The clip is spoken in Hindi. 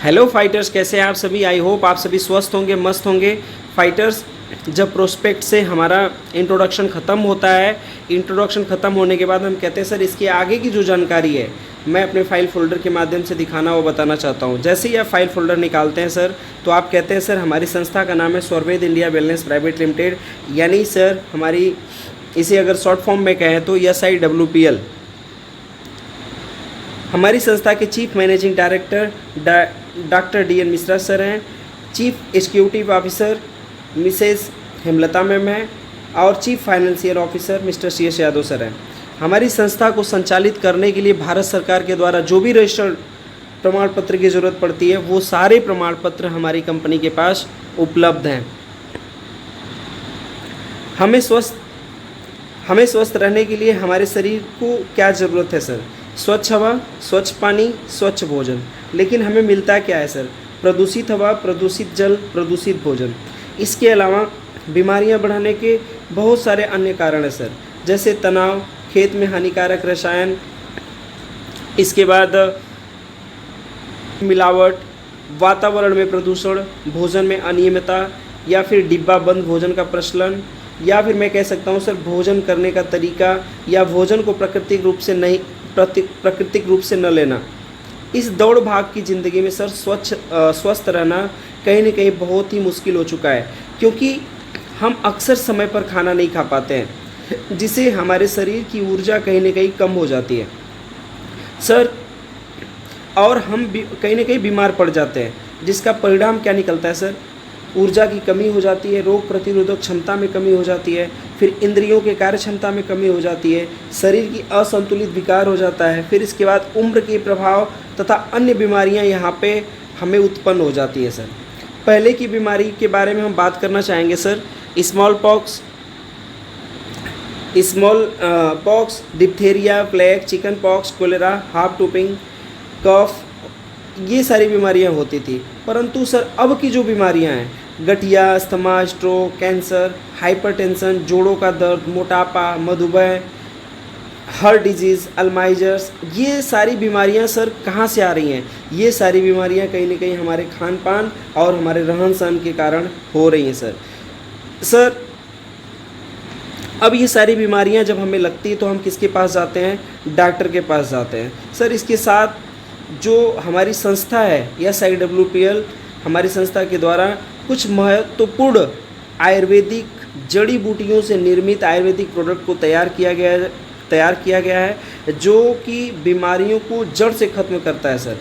हेलो फाइटर्स, कैसे हैं आप सभी। आई होप आप सभी स्वस्थ होंगे, मस्त होंगे। फाइटर्स, जब प्रोस्पेक्ट से हमारा इंट्रोडक्शन ख़त्म होता है, इंट्रोडक्शन ख़त्म होने के बाद हम कहते हैं सर इसके आगे की जो जानकारी है मैं अपने फाइल फोल्डर के माध्यम से दिखाना वो बताना चाहता हूँ। जैसे ही आप फाइल फोल्डर निकालते हैं सर, तो आप कहते हैं सर हमारी संस्था का नाम है Swarved India wellness private limited, यानी सर हमारी इसे अगर शॉर्ट फॉर्म में कहें तो SIWPL। हमारी संस्था के chief managing director doctor DN Mishra sir हैं, chief executive officer missus Hemlata ma'am हैं और chief financial officer mister CS Yadav sir हैं। हमारी संस्था को संचालित करने के लिए भारत सरकार के द्वारा जो भी रजिस्टर्ड प्रमाण पत्र की ज़रूरत पड़ती है वो सारे प्रमाण पत्र हमारी कंपनी के पास उपलब्ध हैं। हमें स्वस्थ रहने के लिए हमारे शरीर को क्या ज़रूरत है सर? स्वच्छ हवा, स्वच्छ पानी, स्वच्छ भोजन। लेकिन हमें मिलता क्या है सर? प्रदूषित हवा, प्रदूषित जल, प्रदूषित भोजन। इसके अलावा बीमारियां बढ़ाने के बहुत सारे अन्य कारण हैं सर, जैसे तनाव, खेत में हानिकारक रसायन, इसके बाद मिलावट, वातावरण में प्रदूषण, भोजन में अनियमितता, या फिर डिब्बा बंद भोजन का प्रचलन, या फिर मैं कह सकता हूँ सर भोजन करने का तरीका या भोजन को प्राकृतिक रूप से न लेना। इस दौड़ भाग की ज़िंदगी में सर स्वस्थ रहना कहीं न कहीं बहुत ही मुश्किल हो चुका है, क्योंकि हम अक्सर समय पर खाना नहीं खा पाते हैं, जिससे हमारे शरीर की ऊर्जा कहीं न कहीं कम हो जाती है सर, और हम कहीं न कहीं बीमार पड़ जाते हैं, जिसका परिणाम क्या निकलता है सर? ऊर्जा की कमी हो जाती है, रोग प्रतिरोधक क्षमता में कमी हो जाती है, फिर इंद्रियों के कार्य क्षमता में कमी हो जाती है, शरीर की असंतुलित विकार हो जाता है, फिर इसके बाद उम्र के प्रभाव तथा अन्य बीमारियां यहाँ पे हमें उत्पन्न हो जाती है सर। पहले की बीमारी के बारे में हम बात करना चाहेंगे sir. Small pox, diphtheria, plague, chicken pox, cholera, half whooping, cough, ये सारी बीमारियां होती थी। परंतु सर अब की जो बीमारियां हैं, गठिया, अस्थमा, स्ट्रोक, कैंसर, हाइपरटेंशन, जोड़ों का दर्द, मोटापा, मधुमेह, हार्ट डिजीज़, अल्जाइमर्स, ये सारी बीमारियां सर कहाँ से आ रही हैं? ये सारी बीमारियां कहीं ना कहीं हमारे खान पान और हमारे रहन सहन के कारण हो रही हैं सर। अब ये सारी बीमारियां जब हमें लगती है तो हम किसके पास जाते हैं? डॉक्टर के पास जाते हैं सर। इसके साथ जो हमारी संस्था है SIWPL, हमारी संस्था के द्वारा कुछ महत्वपूर्ण आयुर्वेदिक जड़ी बूटियों से निर्मित आयुर्वेदिक प्रोडक्ट को तैयार किया गया है, जो कि बीमारियों को जड़ से ख़त्म करता है सर।